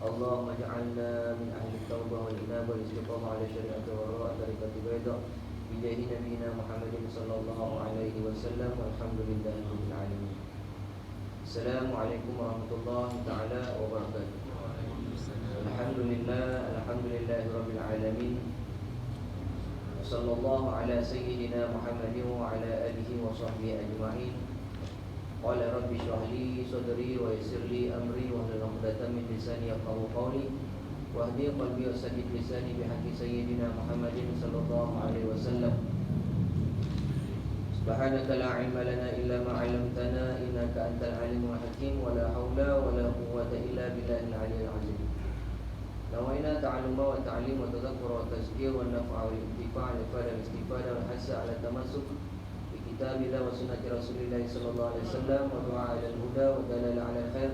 اللهم اجعلنا من أهل التوبة والإنابة والاستقامة على شريعة وراء طريقة بيضاء بجاه نبينا محمد صلى الله عليه وسلم والحمد لله رب العالمين. السلام عليكم ورحمة الله تعالى وبركاته. الحمد لله رب العالمين. صلى الله على سيدنا محمد وعلى آله وصحبه أجمعين. قال رب اشرح لي صدري ويسر لي أمري واحلل عقدة من لساني يفقهوا قولي واهدي قلبي وسدد لساني بحق سيدنا محمد صلى الله عليه وسلم. سبحانك لا علم لنا إلا ما علمتنا إنك أنت العليم الحكيم ولا حول ولا قوة إلا بالله العلي العظيم. نوينا تعلم وتعليم وتذكر وتذكير والنفع والانتفاع والإفادة والاستفادة والحث على التمسك بكتاب الله وسنة رسول الله صلى الله عليه وسلم ودعاء إلى الهدى والدلالة على الخير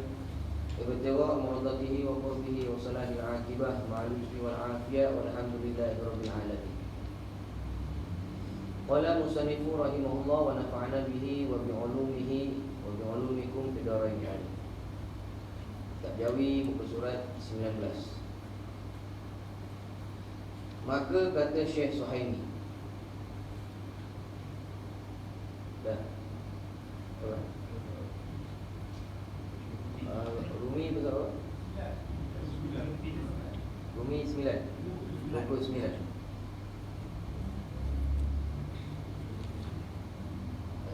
وابتغاء مرضاته وقربه وصلاح العاقبة مع اليسر والعافية والحمد لله رب العالمين. قال مصنف رحمه الله ونفعنا به وبعلومه وبعلومكم في الدارين. Kitab Jawi muka surat 19. Maka kata Syekh Suhaimi, dah, Rumi berapa? Rumi 9, 29.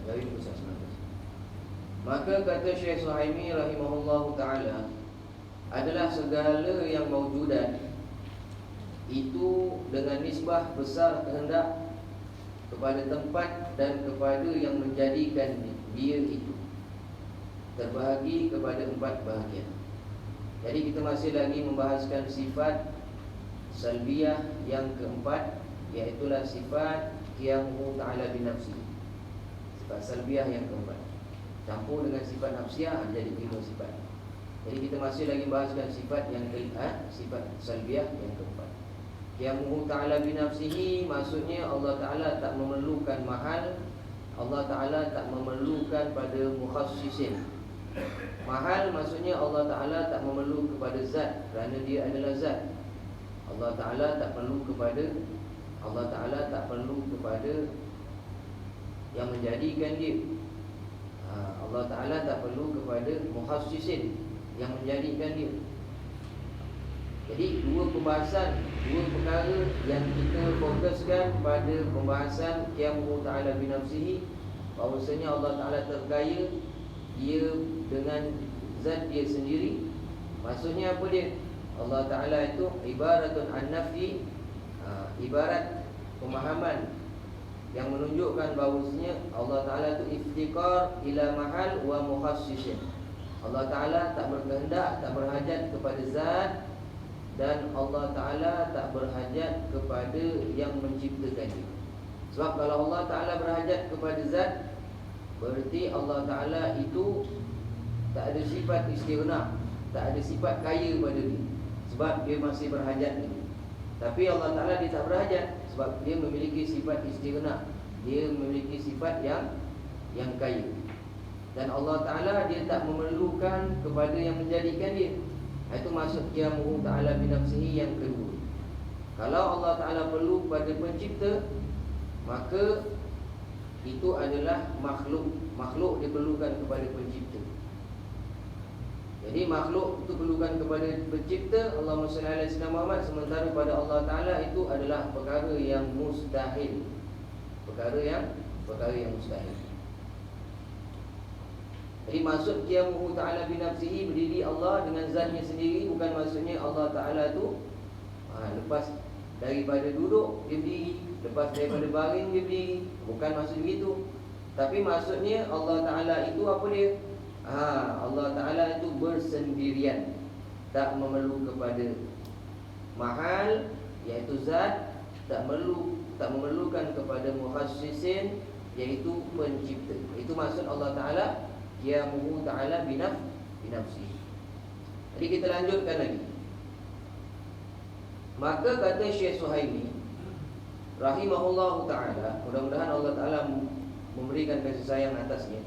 Jawi muka surat 19. Maka kata Syekh Suhaimi rahimahullahu ta'ala, adalah segala yang mawjudan itu dengan nisbah besar kehendak kepada tempat dan kepada yang menjadikan dia itu terbahagi kepada 4 bahagian. Jadi kita masih lagi membahaskan sifat salbiyah yang keempat, iaitulah sifat qiyamuhu ta'ala binafsi. Sifat salbiyah yang keempat campur dengan sifat nafsiyah jadi 5 sifat. Jadi kita masih lagi membahaskan sifat yang keempat, sifat salbiyah yang keempat. Qiyamuhu ta'ala binafsihi, maksudnya Allah Ta'ala tak memerlukan mahal, Allah Ta'ala tak memerlukan pada mukhassisin. Mahal maksudnya Allah Ta'ala tak memerlu kepada zat, kerana dia adalah zat. Allah Ta'ala tak perlu kepada, Allah Ta'ala tak perlu kepada yang menjadikan dia. Allah Ta'ala tak perlu kepada mukhassisin yang menjadikan dia. Jadi dua pembahasan, dua perkara yang kita fokuskan pada pembahasan qiyamuhu ta'ala binafsihi, bahawasanya Allah Ta'ala terkaya dia dengan zat dia sendiri. Maksudnya apa dia? Allah Ta'ala itu ibaratun an-nafi, ibarat pemahaman yang menunjukkan bahawasanya Allah Ta'ala itu iftikar ila mahal wa mukhassisin. Allah Ta'ala tak berkehendak, tak berhajat kepada zat, dan Allah Ta'ala tak berhajat kepada yang menciptakan dia. Sebab kalau Allah Ta'ala berhajat kepada zat, berarti Allah Ta'ala itu tak ada sifat istighna, tak ada sifat kaya pada dia, sebab dia masih berhajat dia. Tapi Allah Ta'ala dia tak berhajat, sebab dia memiliki sifat istighna, dia memiliki sifat yang kaya. Dan Allah Ta'ala dia tak memerlukan kepada yang menjadikan dia. Itu maksud qiyamuhu ta'ala binafsihi yang kedua. Kalau Allah Ta'ala perlu pada pencipta, maka itu adalah makhluk. Makhluk diperlukan kepada pencipta. Jadi makhluk itu perlukan kepada pencipta, Allahumma salli ala sayyidina Muhammad, sementara pada Allah Ta'ala itu adalah perkara yang mustahil. Perkara yang mustahil. Jadi maksud qiyamuhu ta'ala binafsihi, berdiri Allah dengan zatnya sendiri, bukan maksudnya Allah Ta'ala tu lepas daripada duduk dia berdiri, lepas daripada baring dia berdiri, bukan maksud begitu. Tapi maksudnya Allah Ta'ala itu apa dia? Allah Ta'ala itu bersendirian, tak memerlu kepada mahal, iaitu zat, tak memerlukan kepada mukhassisin, iaitu pencipta. Itu maksud Allah Ta'ala qiyamuhu ta'ala binafsi. Jadi kita lanjutkan lagi. Maka kata Syekh Suhaimi rahimahullahu ta'ala, mudah-mudahan Allah Ta'ala memberikan kasih sayang atasnya,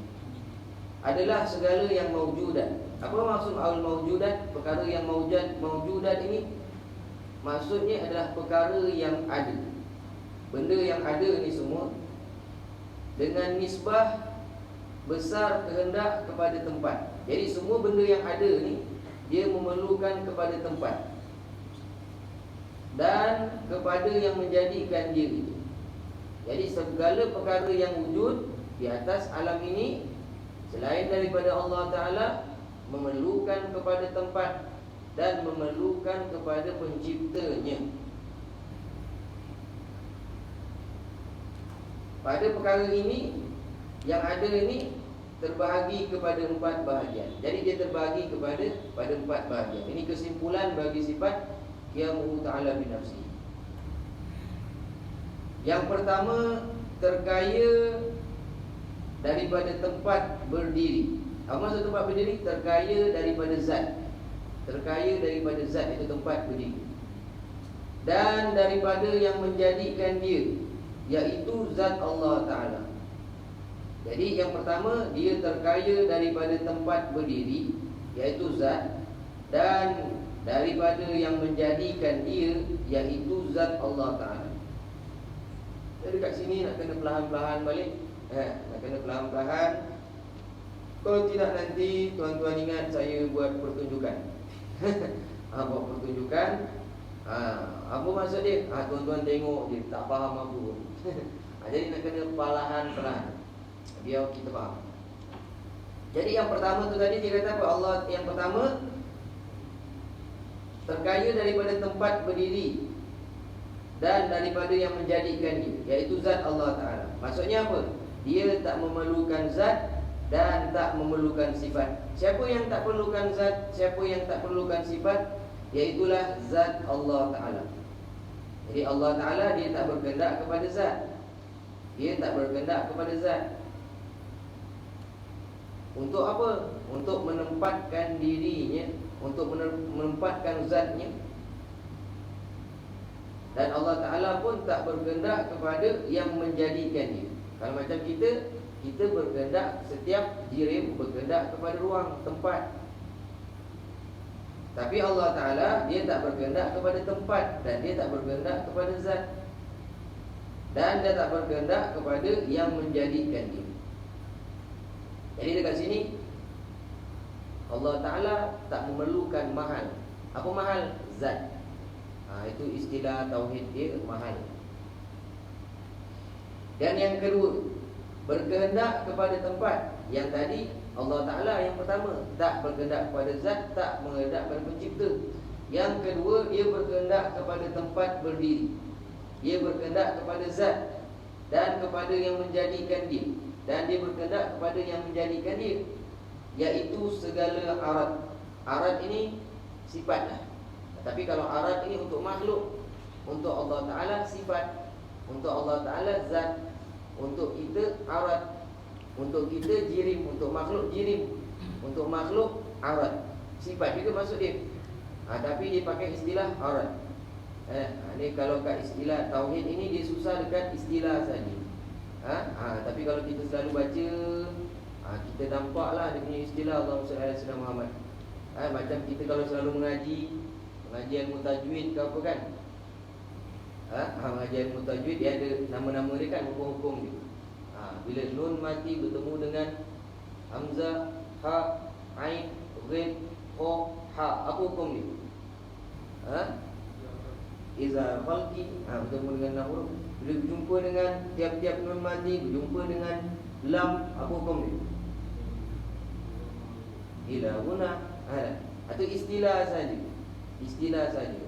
adalah segala yang maujudat. Apa maksud al-maujudat? Perkara yang maujudat ini maksudnya adalah perkara yang ada. Benda yang ada ni semua dengan nisbah besar kehendak kepada tempat. Jadi semua benda yang ada ni dia memerlukan kepada tempat dan kepada yang menjadikan dia itu. Jadi segala perkara yang wujud di atas alam ini selain daripada Allah Ta'ala memerlukan kepada tempat dan memerlukan kepada penciptanya. Pada perkara ini, yang ada ini terbahagi kepada 4 bahagian. Jadi dia terbahagi pada 4 bahagian. Ini kesimpulan bagi sifat qiyamuhu ta'ala bi nafsihi. Yang pertama, terkaya daripada tempat berdiri. Apa maksud tempat berdiri? Terkaya daripada zat. Terkaya daripada zat, itu tempat berdiri. Dan daripada yang menjadikan dia, iaitu zat Allah Ta'ala. Jadi yang pertama, dia terkaya daripada tempat berdiri, iaitu zat. Dan daripada yang menjadikan dia, iaitu zat Allah Ta'ala. Jadi kat sini nak kena perlahan-perlahan balik. Nak kena perlahan-perlahan. Kalau tidak nanti tuan-tuan ingat saya buat pertunjukan. Buat pertunjukan. Apa maksud dia? Tuan-tuan tengok dia tak faham apa pun. Jadi nak kena perlahan-perlahan biar kita faham. Jadi yang pertama tu tadi dia kata apa? Allah yang pertama terkaya daripada tempat berdiri dan daripada yang menjadikan dia, iaitu zat Allah Ta'ala. Maksudnya apa? Dia tak memerlukan zat dan tak memerlukan sifat. Siapa yang tak perlukan zat, siapa yang tak perlukan sifat, iaitulah zat Allah Ta'ala. Jadi Allah Ta'ala dia tak berkehendak kepada zat. Dia tak berkehendak kepada zat. Untuk apa? Untuk menempatkan dirinya, untuk menempatkan zatnya. Dan Allah Ta'ala pun tak berkehendak kepada yang menjadikan dia. Kalau macam kita berkehendak, setiap jirim berkehendak kepada ruang, tempat. Tapi Allah Ta'ala dia tak berkehendak kepada tempat, dan dia tak berkehendak kepada zat, dan dia tak berkehendak kepada yang menjadikan dia. Jadi dekat sini Allah Ta'ala tak memerlukan mahal. Apa mahal? Zat. Itu istilah tauhid dia, mahal. Dan yang kedua, berkehendak kepada tempat. Yang tadi Allah Ta'ala yang pertama tak berkehendak kepada zat, tak berkehendak kepada pencipta. Yang kedua, dia berkehendak kepada tempat berdiri. Dia berkehendak kepada zat dan kepada yang menjadikan dia. Dan dia berkehendak kepada yang menjadikan dia, iaitu segala arat. Arat ini sifatlah. Tapi kalau arat ini untuk makhluk, untuk Allah Ta'ala sifat, untuk Allah Ta'ala zat, untuk kita arat, untuk kita jirim, untuk makhluk jirim, untuk makhluk arat. Sifat juga maksud dia. Tapi dia pakai istilah arat. Ini kalau kat istilah tauhid ini dia susah dekat istilah saja. Tapi kalau kita selalu baca, kita nampaklah dia punya istilah Allahumma salli ala sayyidina Muhammad. Macam kita kalau selalu mengaji, pengajian mutajwid ke apa kan? Pengajian mutajwid dia ada nama-nama dia kan, hukum-hukum dia. Bila nun mati bertemu dengan hamzah, ha, ain, ghain, kha, ha, apa hukum dia? Iza khalqi, bertemu dengan huruf. Bila berjumpa dengan tiap-tiap nun mati, berjumpa dengan lam, apa hukum dia? Ila guna. Itu istilah saja. Istilah saja.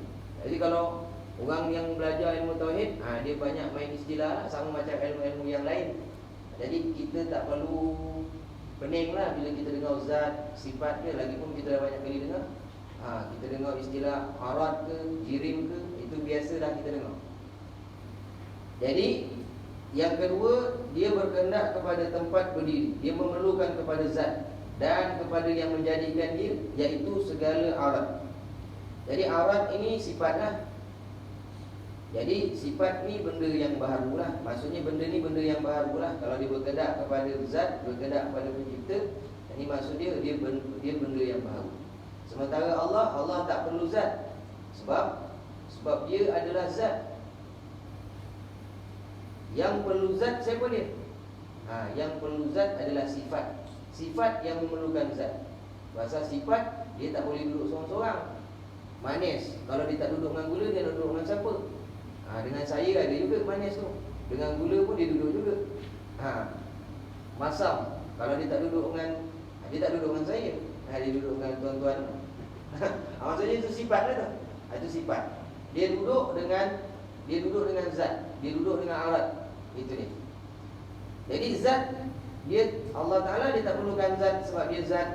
Jadi kalau orang yang belajar ilmu tauhid, dia banyak main istilah sama macam ilmu-ilmu yang lain. Jadi kita tak perlu peninglah bila kita dengar zat, sifat dia. Lagipun kita dah banyak kali dengar. Kita dengar istilah arat ke, jirim ke, itu biasalah kita dengar. Jadi yang kedua, dia berkehendak kepada tempat berdiri. Dia memerlukan kepada zat dan kepada yang menjadikan dia, iaitu segala arat. Jadi arat ini sifatlah. Jadi sifat ni benda yang baharulah. Maksudnya benda ni benda yang baharulah. Kalau dia berkehendak kepada zat, berkehendak kepada pencipta, dan Ini maksud dia benda yang baru. Sementara Allah tak perlu zat. Sebab dia adalah zat. Yang perlu zat siapa dia? Yang perlu zat adalah sifat. Sifat yang memerlukan zat. Pasal sifat dia tak boleh duduk seorang-seorang. Manis, kalau dia tak duduk dengan gula, dia duduk dengan siapa? Dengan saya ada juga manis tu. Dengan gula pun dia duduk juga. Masam, kalau dia tak duduk dengan saya, dia duduk dengan tuan-tuan. Maksudnya itu sifat lah tu. Itu sifat. Dia duduk dengan zat, dia duduk dengan alat. Itu ni. Jadi zat Allah Ta'ala dia tak perlukan zat sebab dia zat.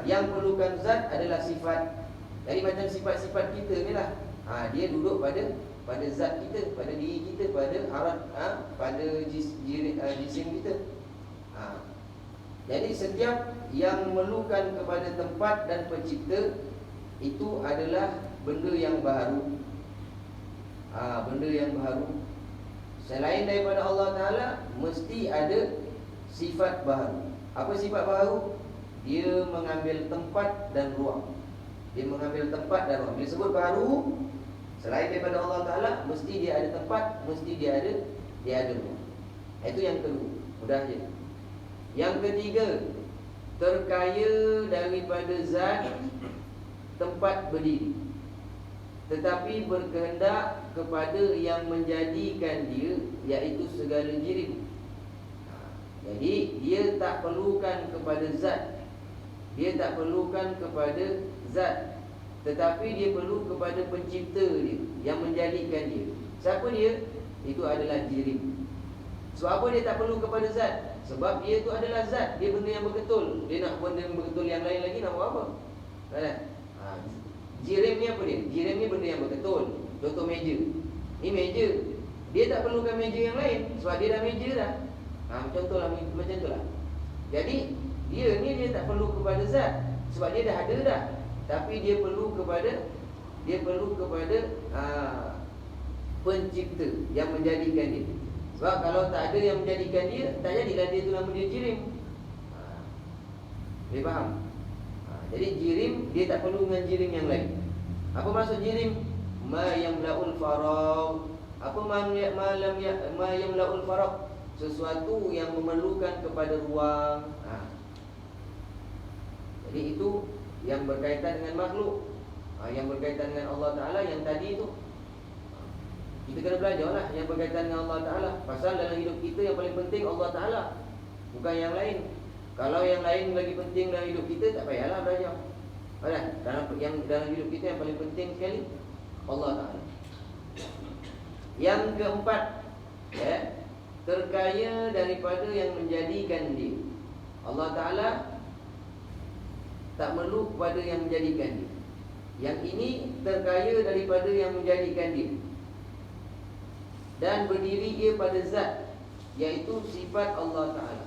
Yang perlukan zat adalah sifat. Jadi macam sifat-sifat kita ni lah. Dia duduk pada zat kita, pada diri kita, pada alat, pada jisim kita. Jadi setiap yang memerlukan kepada tempat dan pencipta itu adalah benda yang baru. Benda yang baru. Selain daripada Allah Ta'ala, mesti ada sifat baru. Apa sifat baru? Dia mengambil tempat dan ruang. Dia mengambil tempat dan ruang. Bila sebut baru, selain daripada Allah Ta'ala, mesti dia ada tempat, mesti dia ada ruang. Itu yang kedua. Mudah je. Yang ketiga, terkaya daripada zat tempat berdiri, tetapi berkehendak kepada yang menjadikan dia, iaitu segala jirim. Jadi dia tak perlukan kepada zat, dia tak perlukan kepada zat, tetapi dia perlu kepada pencipta dia, yang menjadikan dia. Siapa dia? Itu adalah jirim. Sebab apa dia tak perlu kepada zat? Sebab dia itu adalah zat. Dia benda yang berketul. Dia nak benda yang berketul yang lain lagi, nak buat apa? Jirim ni apa dia? Jirim ni benda yang berketul. Contoh meja. Ini meja. Dia tak perlukan meja yang lain sebab dia dah meja dah. Macam tu lah. Jadi dia tak perlu kepada zat sebab dia dah ada dah. Tapi dia perlu kepada pencipta yang menjadikan dia. Sebab kalau tak ada yang menjadikan dia, tak jadilah dia tu nama dia jirim. Boleh faham? Jadi jirim, dia tak perlu dengan jirim yang lain. Apa maksud jirim? Ma yamla'ul faragh. Apa ma yamla'ul faragh? Sesuatu yang memerlukan kepada ruang. Jadi itu yang berkaitan dengan makhluk, yang berkaitan dengan Allah Ta'ala. Yang tadi itu kita kena belajarlah yang berkaitan dengan Allah Ta'ala. Pasal dalam hidup kita yang paling penting Allah Ta'ala, bukan yang lain. Kalau yang lain lagi penting dalam hidup kita, tak payahlah belajar. Dalam hidup kita yang paling penting sekali Allah Ta'ala. Yang keempat, terkaya daripada yang menjadikan dia. Allah Ta'ala tak perlu kepada yang menjadikan dia. Yang ini terkaya daripada yang menjadikan dia, dan berdiri ia pada zat, iaitu sifat Allah Ta'ala.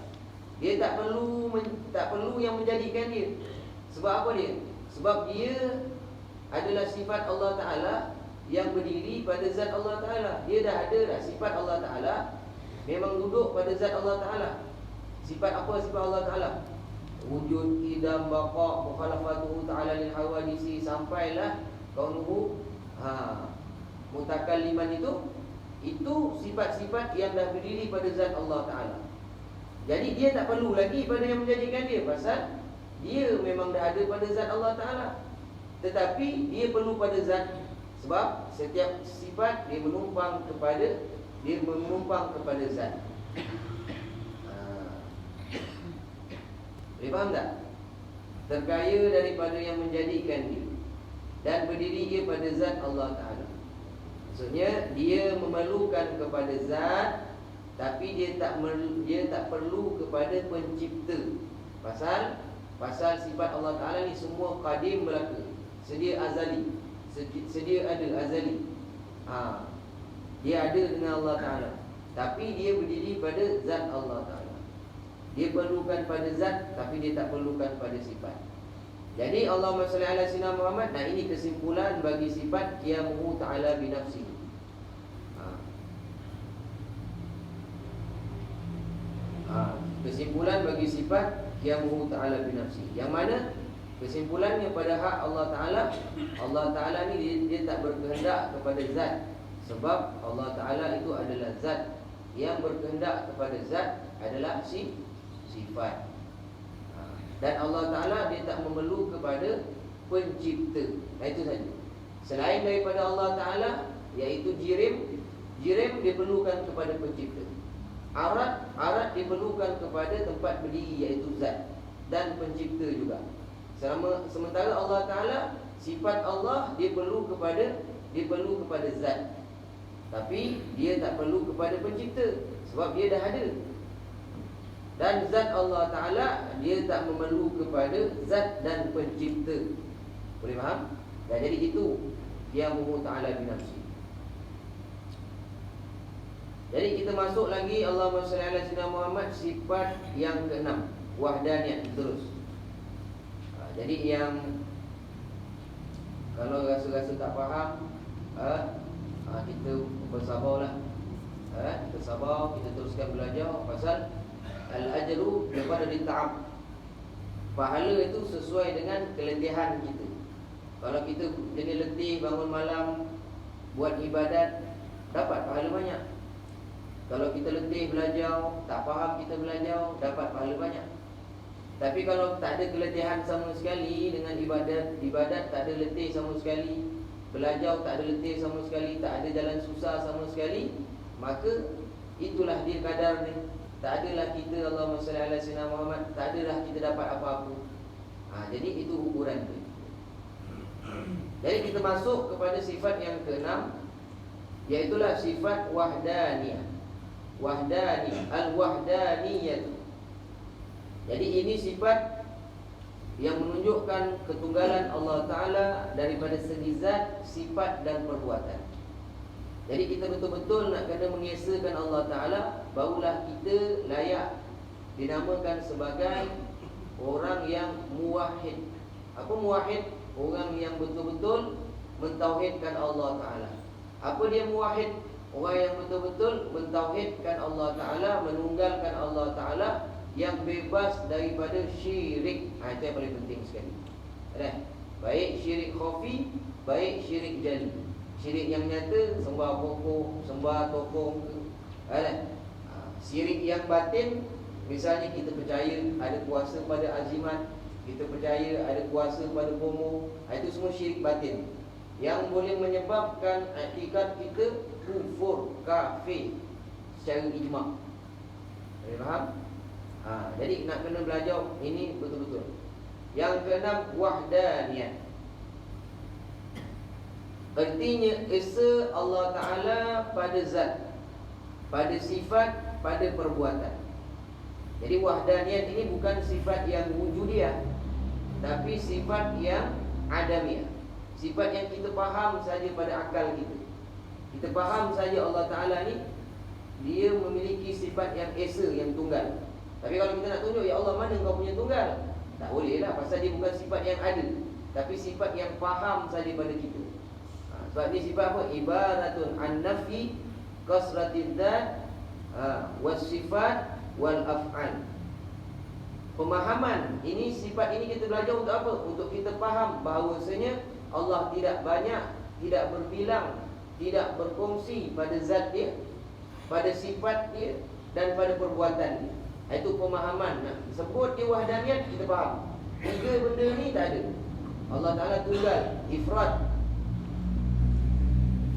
Dia tak perlu yang menjadikan dia. Sebab apa dia? Sebab dia adalah sifat Allah Ta'ala yang berdiri pada zat Allah Ta'ala. Dia dah ada dah sifat Allah Ta'ala, memang duduk pada zat Allah Ta'ala. Sifat apa sifat Allah Ta'ala? Wujud, idam, baqa', mukhalafatuhu ta'ala lil hawadisi, sampailah kaunuhu mutakalliman. Itu sifat-sifat yang dah berdiri pada zat Allah Ta'ala. Jadi dia tak perlu lagi pada yang menjadikan dia, pasal dia memang dah ada pada zat Allah Ta'ala. Tetapi dia perlu pada zat, sebab setiap sifat dia menumpang kepada zat. Boleh faham tak? Terkaya daripada yang menjadikan dia, dan berdiri dia pada zat Allah Ta'ala. Maksudnya dia memerlukan kepada zat, tapi dia tak perlu kepada pencipta. Pasal sifat Allah Ta'ala ni semua qadim belaka, sedia azali, sedia ada azali. Dia ada dengan Allah Ta'ala, tapi dia berdiri pada zat Allah Ta'ala. Dia perlukan pada zat, tapi dia tak perlukan pada sifat. Jadi Allahumma salli ala sayyidina Muhammad. Nah, ini kesimpulan bagi sifat qiyamuhu ta'ala binafsihi. Kesimpulan bagi sifat qiyamuhu ta'ala binafsi. Yang mana kesimpulannya pada hak Allah Ta'ala ni dia tak berkehendak kepada zat. Sebab Allah Ta'ala itu adalah zat. Yang berkehendak kepada zat adalah sifat. Dan Allah Ta'ala dia tak memerlu kepada pencipta. Itu saja. Selain daripada Allah Ta'ala, iaitu jirim diperlukan kepada pencipta. Arat diperlukan kepada tempat berdiri, iaitu zat dan pencipta juga. Sementara Allah Ta'ala, sifat Allah dia perlu kepada zat. Tapi dia tak perlu kepada pencipta, sebab dia dah ada. Dan zat Allah Ta'ala dia tak memerlu kepada zat dan pencipta. Boleh faham? Dan jadi itu qiyamuhu ta'ala binafsi. Jadi kita masuk lagi Allahumma salli ala sayyidina Muhammad, sifat yang keenam, wahdaniyah terus. Jadi yang kalau rasa-rasa tak faham, kita bersabarlah. Kita sabar, kita teruskan belajar. Pasal al-ajru daripada dita'ab. Pahala itu sesuai dengan keletihan kita. Kalau kita jadi letih bangun malam buat ibadat, dapat pahala banyak. Kalau kita letih belajar, tak faham kita belajar, dapat pahala banyak. Tapi kalau tak ada keletihan sama sekali dengan ibadat tak ada letih sama sekali, belajar tak ada letih sama sekali, tak ada jalan susah sama sekali, maka itulah dia kadar ni. Tak adalah kita Allahumma salli ala sayyidina Muhammad, tak adalah kita dapat apa-apa. Jadi itu ukuran tu. Jadi kita masuk kepada sifat yang keenam, iaitulah sifat wahdaniyah. Al-wahdaniyah. Jadi ini sifat yang menunjukkan ketunggalan Allah Ta'ala daripada segi zat, sifat dan perbuatan. Jadi kita betul-betul nak kena mengesakan Allah Ta'ala, barulah kita layak dinamakan sebagai orang yang muwahhid. Apa muwahhid? Orang yang betul-betul mentauhidkan Allah Ta'ala. Apa dia muwahhid? Orang yang betul-betul mentauhidkan Allah Ta'ala, menunggalkan Allah Ta'ala, yang bebas daripada syirik. Itu yang paling penting sekali. Baik syirik khafi, baik syirik jali. Syirik yang nyata, sembah pokok, sembah tokong. Syirik yang batin, misalnya kita percaya ada kuasa pada azimat, kita percaya ada kuasa pada bomoh. Itu semua syirik batin yang boleh menyebabkan i'tikad kita kufur, kafir secara ijma'. Boleh faham? Jadi nak kena belajar ini betul-betul. Yang keenam, wahdaniyah. Artinya esa Allah Ta'ala pada zat, pada sifat, pada perbuatan. Jadi wahdaniyah ini bukan sifat yang wujudiyah, tapi sifat yang adamiyah. Sifat yang kita faham saja pada akal kita. Kita faham saja Allah Ta'ala ni dia memiliki sifat yang esa, yang tunggal. Tapi kalau kita nak tunjuk, ya Allah mana kau punya tunggal, tak boleh lah, pasal dia bukan sifat yang ada, tapi sifat yang faham saja pada kita. Sebab ni sifat apa? Ibaratun an nafi kasratid dzat was sifat wal af'al. Pemahaman ini, sifat ini kita belajar untuk apa? Untuk kita faham bahawasanya Allah tidak banyak, tidak berbilang, tidak berkongsi pada zat dia, pada sifat dia, dan pada perbuatan dia. Itu pemahaman. Sebut dia wahdaniyat, kita faham. Tiga benda ni tak ada. Allah Ta'ala tunggal, ifrad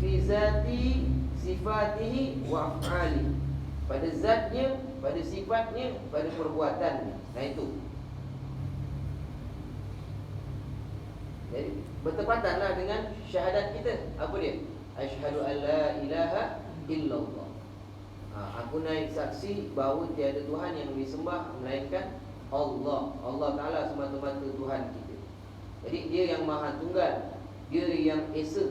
fi zati sifatihi wa af'ali. Pada zatnya, pada sifatnya, pada perbuatannya. Itu. Jadi bertepatanlah dengan syahadat kita. Apa dia? Asyhadu an la ilaha illallah. Aku naik saksi bahawa tiada Tuhan yang disembah melainkan Allah. Allah Ta'ala semata-mata Tuhan kita. Jadi dia yang maha tunggal, dia yang esa.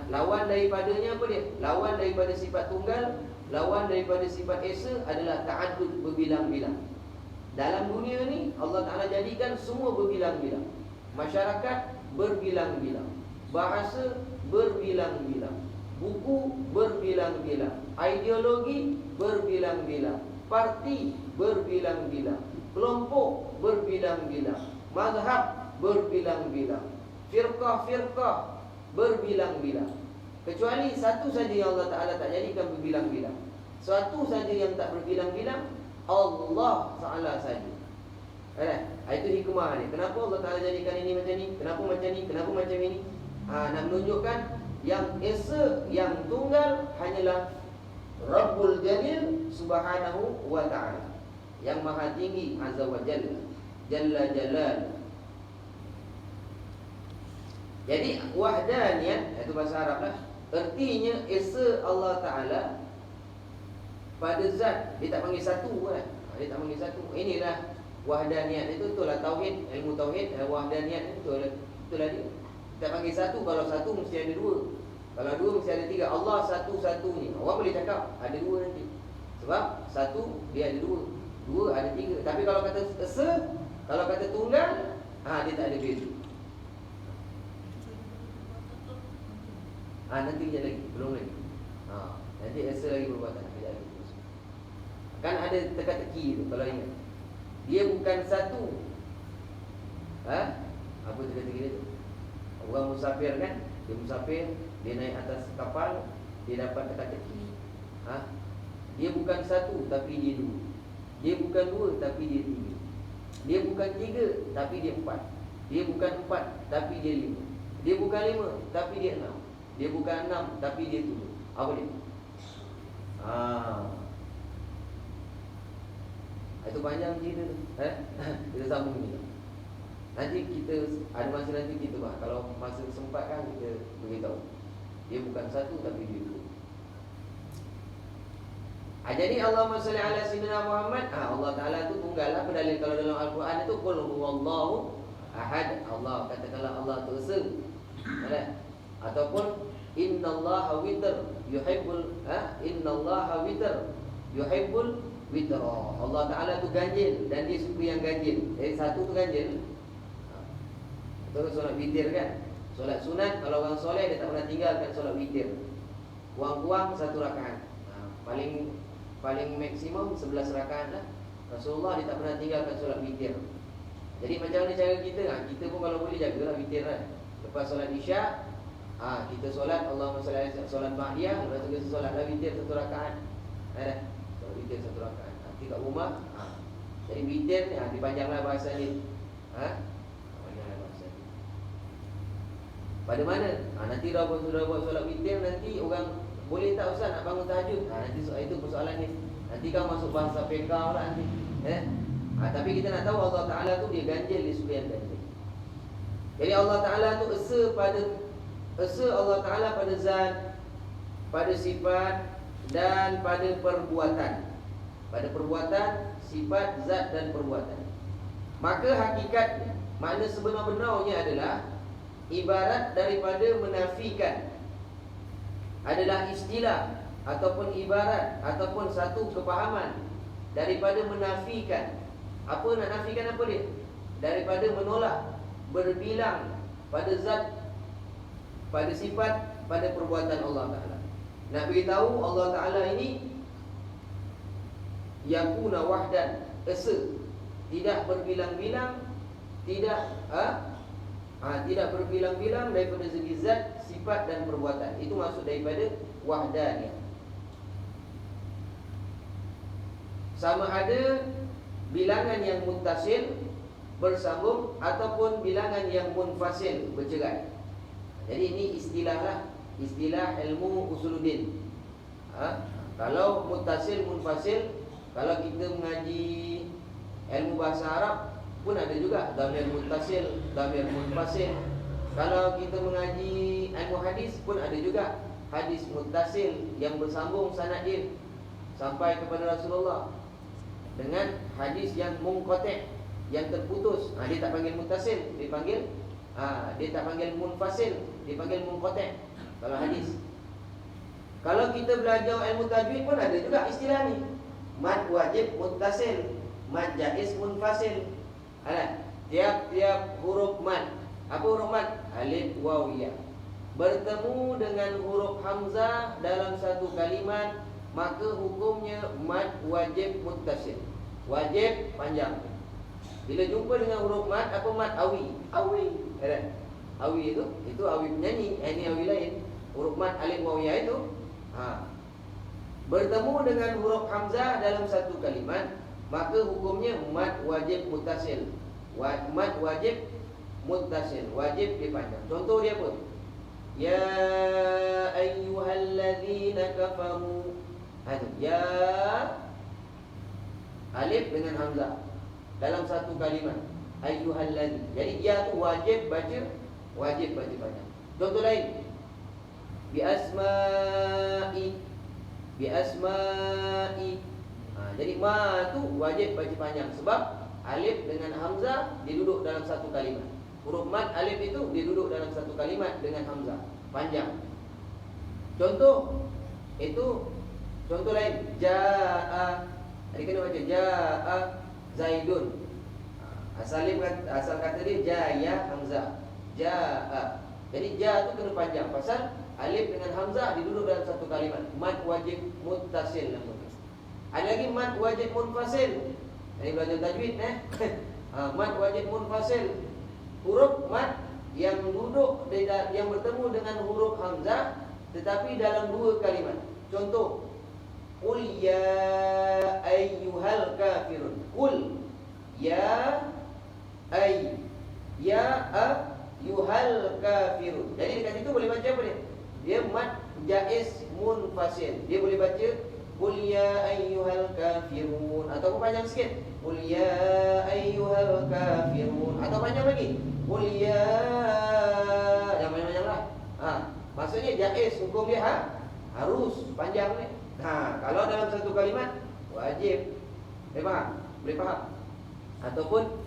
Lawan daripadanya apa dia? Lawan daripada sifat tunggal, lawan daripada sifat esa adalah ta'addud, berbilang-bilang. Dalam dunia ni Allah Ta'ala jadikan semua berbilang-bilang. Masyarakat berbilang-bilang, bahasa berbilang-bilang, buku berbilang-bilang, ideologi berbilang-bilang, parti berbilang-bilang, kelompok berbilang-bilang, mazhab berbilang-bilang, firqah-firqah berbilang-bilang. Kecuali satu saja yang Allah Ta'ala tak jadikan berbilang-bilang. Satu saja yang tak berbilang-bilang, Allah Ta'ala saja. Itu hikmah ni. Kenapa Allah Ta'ala jadikan ini macam ni? Kenapa macam ni? Kenapa macam ini? Nak menunjukkan yang esa, yang tunggal hanyalah Rabbul Jalil Subhanahu wa Ta'ala, yang maha tinggi Azza wa Jalla, Jalla Jalal. Jadi wahdaniyah, itu bahasa Arab lah. Artinya esa Allah Ta'ala pada zat. Dia tak panggil satu kan? Dia tak panggil satu. Inilah wahdaniyat. Itulah tauhid, ilmu tauhid. Wahdaniyat itulah dia. Tak panggil satu. Kalau satu mesti ada dua. Kalau dua mesti ada tiga. Allah satu-satunya. Orang boleh cakap ada dua nanti. Sebab satu dia ada dua, dua ada tiga. Tapi kalau kata esa, kalau kata tunggal, dia tak ada beza. Nanti kejap lagi, belum lagi. Nanti esa lagi perbuatan. Kan ada teka-teki tu kalau ingat. Dia bukan satu. Apa teka-teki dia tu? Orang musafir kan, dia musafir, dia naik atas kapal, dia dapat teka-teki. Dia bukan satu tapi dia dua. Dia bukan dua tapi dia tiga. Dia bukan tiga tapi dia empat. Dia bukan empat tapi dia lima. Dia bukan lima tapi dia enam. Dia bukan enam tapi dia tujuh. Apa dia? Itu panjang cerita tu. Kita sambung ni. Nanti kita ada masa nanti kita kalau masa sempat kan kita beritahu. Dia bukan satu tapi dia dua. Jadi Allahumma salli ala sayyidina Muhammad. Allah Ta'ala tu tunggal lah. Berdalil kalau dalam Al-Quran itu qul huwallahu ahad. Allah katakanlah Allah tu esa. Ataupun innallaha witr yuhibbul innallaha witr yuhibbul witra. Allah Ta'ala tu ganjil dan dia suka yang ganjil. Jadi satu tu ganjil. Betul solat witir kan? Solat sunat kalau orang soleh dia tak pernah tinggalkan solat witir. Kurang-kurang satu rakaat. Paling maksimum 11 rakaat lah. Rasulullah dia tak pernah tinggalkan solat witir. Jadi macam mana cara kita? Kita pun kalau boleh jagalah witir kan. Lepas solat isyak, kita solat Allahumma salli ala solat ba'diyah, lepas tu kita solatlah witir satu rakaat. Solat witir satu rakaat. Nanti kat rumah, jadi witir ni dipanjanglah bahasa ni. Panjanglah bahasa ni. Pada mana? Nanti dah buat solat witir, nanti orang boleh tak Ustaz nak bangun tahajud? Nanti itu persoalan ni. Nanti kan masuk bahasa pekau lah nanti. Tapi kita nak tahu Allah Ta'ala tu dia ganjil, dia suka yang ganjil. Jadi Allah Ta'ala tu esa Allah Ta'ala pada zat, pada sifat dan pada perbuatan. Pada perbuatan, sifat, zat dan perbuatan. Maka hakikatnya, makna sebenar-benarnya adalah ibarat daripada menafikan, adalah istilah ataupun ibarat ataupun satu kepahaman daripada menafikan. Apa nak nafikan apa dia? Daripada menolak, berbilang pada zat, pada sifat, pada perbuatan Allah Ta'ala. Nak beritahu Allah Ta'ala ini yakuna wahdan, esa, tidak berbilang-bilang, tidak tidak berbilang-bilang daripada segi zat, sifat dan perbuatan. Itu maksud daripada wahdaniyah. Sama ada bilangan yang muttasil bersambung ataupun bilangan yang munfasil bercerai. Jadi ini istilah ilmu usuluddin. Kalau muttasil munfasil, kalau kita mengaji ilmu bahasa Arab pun ada juga dhamir muttasil, dhamir munfasil. Kalau kita mengaji ilmu hadis pun ada juga hadis muttasil yang bersambung sanad dia sampai kepada Rasulullah, dengan hadis yang munqati', yang terputus. Dia tak panggil muttasil, dia panggil dia tak panggil munfasil, dia panggil munqati'. Kalau hadis. Kalau kita belajar ilmu tajwid pun ada juga istilah ni. Mad wajib muttasil, mad jaiz munfasil. Tiap-tiap huruf mad. Apa huruf mad? Alif, waw, ya. Bertemu dengan huruf hamzah dalam satu kalimat, maka hukumnya mad wajib muttasil. wajib panjang. Bila jumpa dengan huruf mat, apa mat? Awi. Awi. Kan? Awi itu awi penyanyi. Ini awi lain. Huruf mat alif waw ya itu. Bertemu dengan huruf hamzah dalam satu kalimat, maka hukumnya mat wajib muttasil. Mat wajib muttasil, wajib dipanjang. Contoh dia apa? Ya ayyuhalladzina kafaru. Ya alif dengan hamzah dalam satu kalimat, ayyuhalladzi. Jadi ya tu wajib baca panjang. Contoh lain, bi asma'i. Jadi ma tu wajib baca panjang sebab alif dengan hamzah dia duduk dalam satu kalimat. Huruf mat alif itu dia duduk dalam satu kalimat dengan hamzah, panjang. Contoh lain, jaa. Tadi kena baca jaa Zaidun. Asal kata dia jaya hamzah. Jaa. Jadi ja tu kena panjang pasal alif dengan hamzah diduduk dalam satu kalimat. Mad wajib muttasil namanya. Ada lagi mad wajib munfasil. Ini belajar tajwid mad wajib munfasil. Huruf mad yang duduk yang bertemu dengan huruf hamzah tetapi dalam dua kalimat. Contoh, qul ya ayyuhal kafirun. Qul ya ayyuhal kafirun. Jadi dekat situ boleh baca apa dia? Dia mad jaiz munfasil. Dia boleh baca qul ya ayyuhal kafirun atau panjang sikit. Qul ya ayyuhal kafirun atau panjang lagi. Qul ya, yang panjang-panjanglah. Maksudnya jaiz, hukum dia harus panjang ni. Kalau dalam satu kalimat wajib. Boleh faham? Ataupun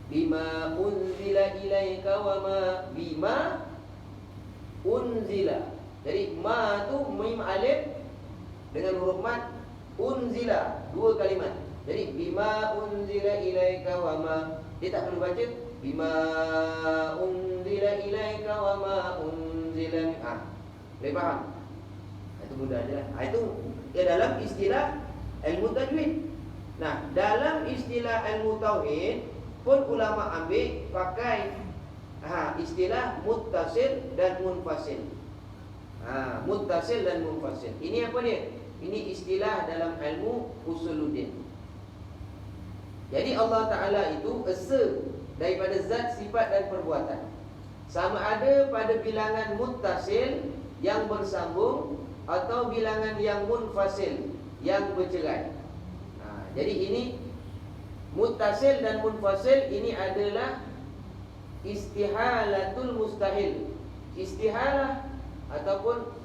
bima unzila ilaika wa ma, bima unzila. Jadi ma tu mim alif dengan huruf mat, unzila dua kalimat. Jadi bima unzila ilaika wa ma, dia tak perlu baca bima unzila ilaika wa ma unzila. Boleh faham? Itu mudah aja. Itu ya dalam istilah ilmu tajwid. Nah, dalam istilah ilmu tauhid pun ulama ambil pakai istilah muttasil dan munfasil. Muttasil dan munfasil. Ini apa dia? Ini istilah dalam ilmu usuluddin. Jadi Allah Ta'ala itu esa daripada zat, sifat dan perbuatan. Sama ada pada bilangan muttasil yang bersambung atau bilangan yang munfasil yang bercerai. Jadi ini muttasil dan munfasil ini adalah istihalatul mustahil. Istihalah ataupun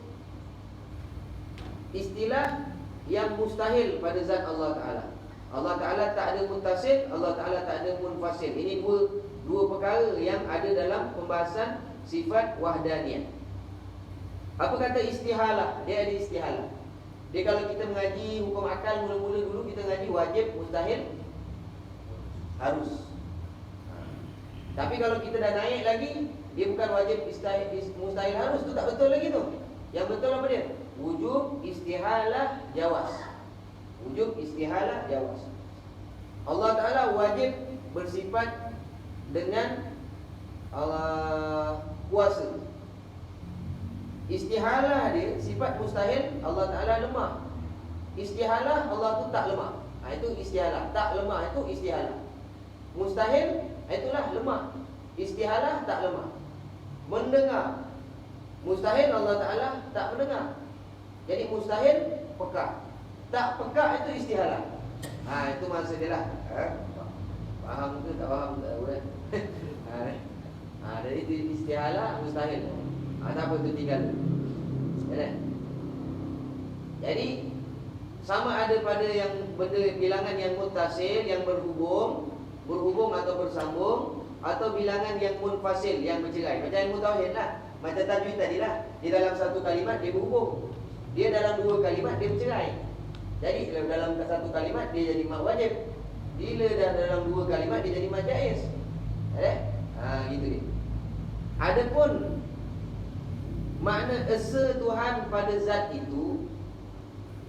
istilah yang mustahil pada zat Allah Ta'ala. Allah Ta'ala tak ada muttasil, Allah Ta'ala tak ada munfasil. Ini dua perkara yang ada dalam pembahasan sifat wahdaniyah. Apa kata istihalah? Dia ada istihalah. Dia kalau kita mengaji hukum akal mula-mula dulu kita mengaji wajib, mustahil, harus. Tapi kalau kita dah naik lagi, dia bukan wajib, mustahil, harus. Tu tak betul lagi tu. Yang betul apa dia? Wujub, istihalah, jawaz. Wujub, istihalah, jawaz. Allah Ta'ala wajib bersifat dengan kuasa. Istihalah dia sifat mustahil, Allah Ta'ala lemah. Istihalah, Allah tu tak lemah. Itu istihalah. Tak lemah itu istihalah. Mustahil, itulah lemah. Istihalah tak lemah. Mendengar, mustahil Allah Ta'ala tak mendengar. Jadi mustahil peka. Tak peka itu istihalah. Itu maksud dia lah. Faham ke tak faham tak boleh. Jadi itu istihalah, mustahil. Tak apa tu tinggal. Jadi sama ada pada yang benda bilangan yang muttasil yang berhubung atau bersambung, atau bilangan yang munfasil yang bercerai. Macam ilmu tauhid lah, macam tajwid tadilah. Di dalam satu kalimat dia berhubung, dia dalam dua kalimat dia bercerai. Jadi dalam satu kalimat dia jadi mat wajib, bila dah dalam dua kalimat dia jadi mat jaiz. Gitu dia. Adapun makna esa Tuhan pada zat itu,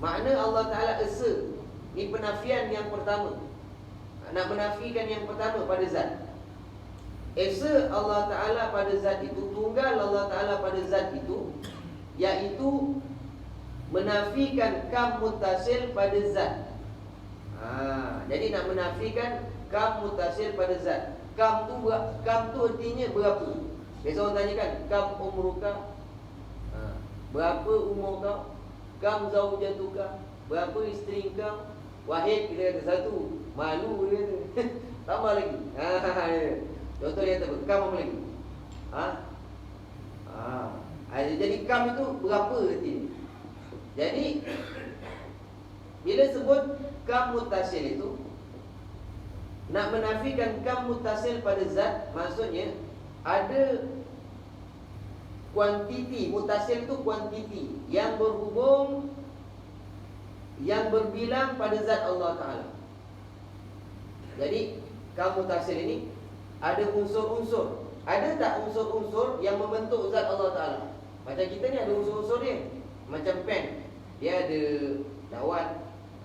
makna Allah Ta'ala esa Ini penafian yang pertama. Nak menafikan yang pertama pada zat. Esa Allah Ta'ala pada zat itu, tunggal Allah Ta'ala pada zat itu, iaitu menafikan kam mutasil pada zat. Jadi nak menafikan kam mutasil pada zat. Kam tu artinya berapa. Biasa orang tanya kan, kam umruka, berapa umur kau? Kam zaujatuka, berapa isteri kau? Wahid kita kata satu, malu dia kata. Tambah lagi. Contoh dia kata kam apa lagi? Jadi kam itu berapa artinya. Jadi bila sebut kam mutasil itu, nak menafikan kam mutasil pada zat, maksudnya ada kuantiti. Mutasil itu kuantiti yang berhubung, yang berbilang pada zat Allah Ta'ala. Jadi kam mutasil ini ada unsur-unsur. Ada tak unsur-unsur yang membentuk zat Allah Ta'ala? Macam kita ni ada unsur-unsur dia. Macam pen, dia ada dawan,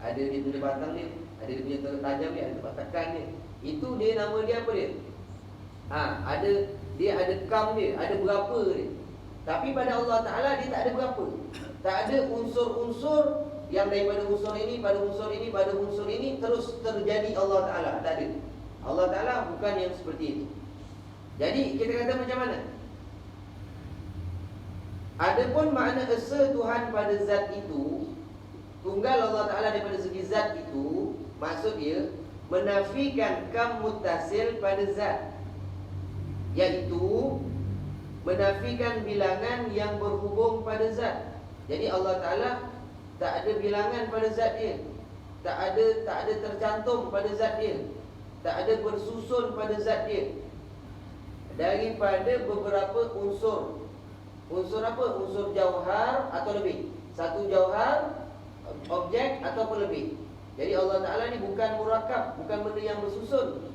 ada dia punya batang dia, ada dia punya tajam dia, ada tempat tekan dia. Itu dia, nama dia apa dia? Dia ada kam dia, ada berapa dia. Tapi pada Allah Ta'ala dia tak ada berapa. Tak ada unsur-unsur yang daripada unsur ini, pada unsur ini, pada unsur ini terus terjadi Allah Ta'ala. Tak ada. Allah Ta'ala bukan yang seperti itu. Jadi kita kata macam mana? Adapun makna esa Tuhan pada zat itu, tunggal Allah Ta'ala daripada segi zat itu, maksud dia menafikan kam mutasil pada zat, iaitu menafikan bilangan yang berhubung pada zat. Jadi Allah Ta'ala tak ada bilangan pada zat dia, tak ada tercantum pada zat dia, tak ada bersusun pada zat dia, daripada beberapa unsur. Unsur apa? Unsur jauhar atau lebih. Satu jauhar, objek ataupun lebih. Jadi Allah Ta'ala ni bukan murakab, bukan benda yang bersusun.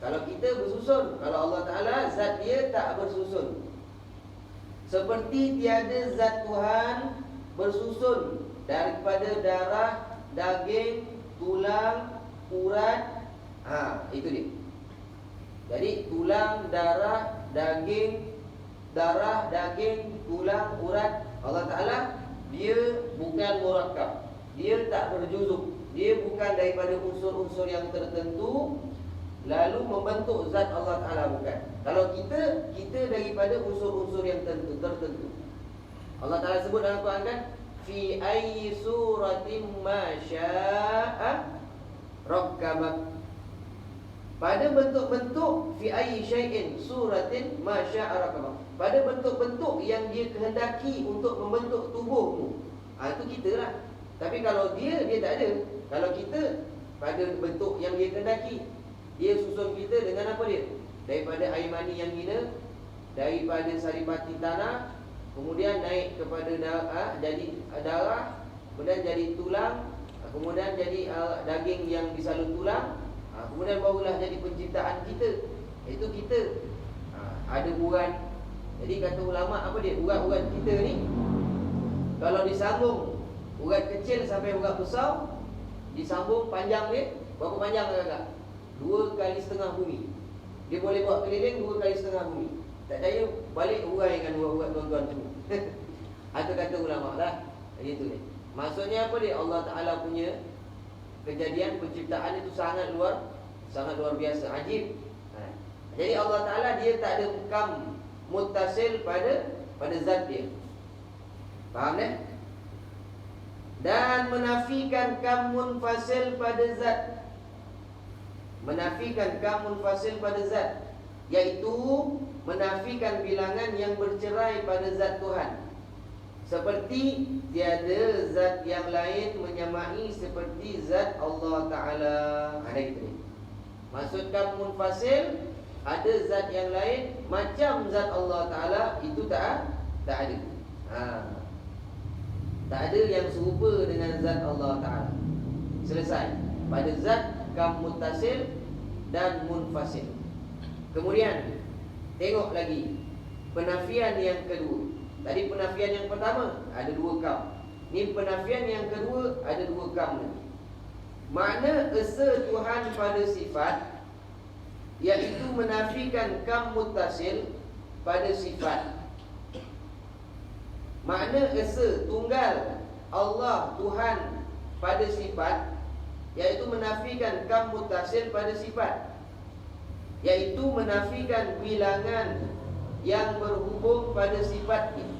Kalau kita bersusun, kalau Allah Ta'ala zat dia tak bersusun. Seperti tiada zat Tuhan bersusun daripada darah, daging, tulang, urat. Itu dia. Jadi tulang, darah, daging, tulang, urat. Allah Ta'ala dia bukan murakab, dia tak berjuzuk, dia bukan daripada unsur-unsur yang tertentu lalu membentuk zat Allah Ta'ala, bukan. Kalau kita daripada unsur-unsur yang tertentu. Allah Ta'ala sebut dalam Quran kan, fi ayyi suratin ma syaa rakkabak. Pada bentuk-bentuk fi ayyi syai'in suratin ma syaa rakkabak. Pada bentuk-bentuk yang dia kehendaki untuk membentuk tubuhmu. Itu kita lah. Tapi kalau dia tak ada. Kalau kita pada bentuk yang dia kehendaki, dia susun kita dengan apa dia? Daripada air mani yang hina, daripada saripati tanah, kemudian naik kepada jadi darah, kemudian jadi tulang, kemudian jadi daging yang disalut tulang, kemudian barulah jadi penciptaan kita. Itu kita. Ada urat. Jadi kata ulama apa dia? Urat-urat kita ni kalau disambung, urat kecil sampai urat besar, disambung panjang dia, berapa panjang agak-agak? 2,5 bumi. Dia boleh buat keliling 2,5 bumi. Tak percaya, balik uraikan urat-urat tuan-tuan semua. Itu kata ulama lah. Jadi itu dia. Maksudnya apa dia? Allah Ta'ala punya kejadian penciptaan itu sangat luar biasa, ajib. Jadi Allah Ta'ala dia tak ada kam muttasil pada zat dia. Faham tak? Dan menafikan kam munfasil pada zat. Menafikan kam munfasil pada zat, iaitu menafikan bilangan yang bercerai pada zat Tuhan. Seperti tiada zat yang lain menyamai seperti zat Allah Ta'ala. Ada itu. Maksud kam munfasil, ada zat yang lain macam zat Allah Ta'ala, itu tak ada. Tak ada yang serupa dengan zat Allah Ta'ala. Selesai. Pada zat kam muttasil dan munfasil. Kemudian tengok lagi penafian yang kedua. Tadi penafian yang pertama ada 2 kam. Ni penafian yang kedua ada 2 kam lagi. Makna esa Tuhan pada sifat, iaitu menafikan kam muttasil pada sifat. Makna esa tunggal Allah Tuhan pada sifat, iaitu menafikan kam muttasil pada sifat, iaitu menafikan bilangan yang berhubung pada sifat ini.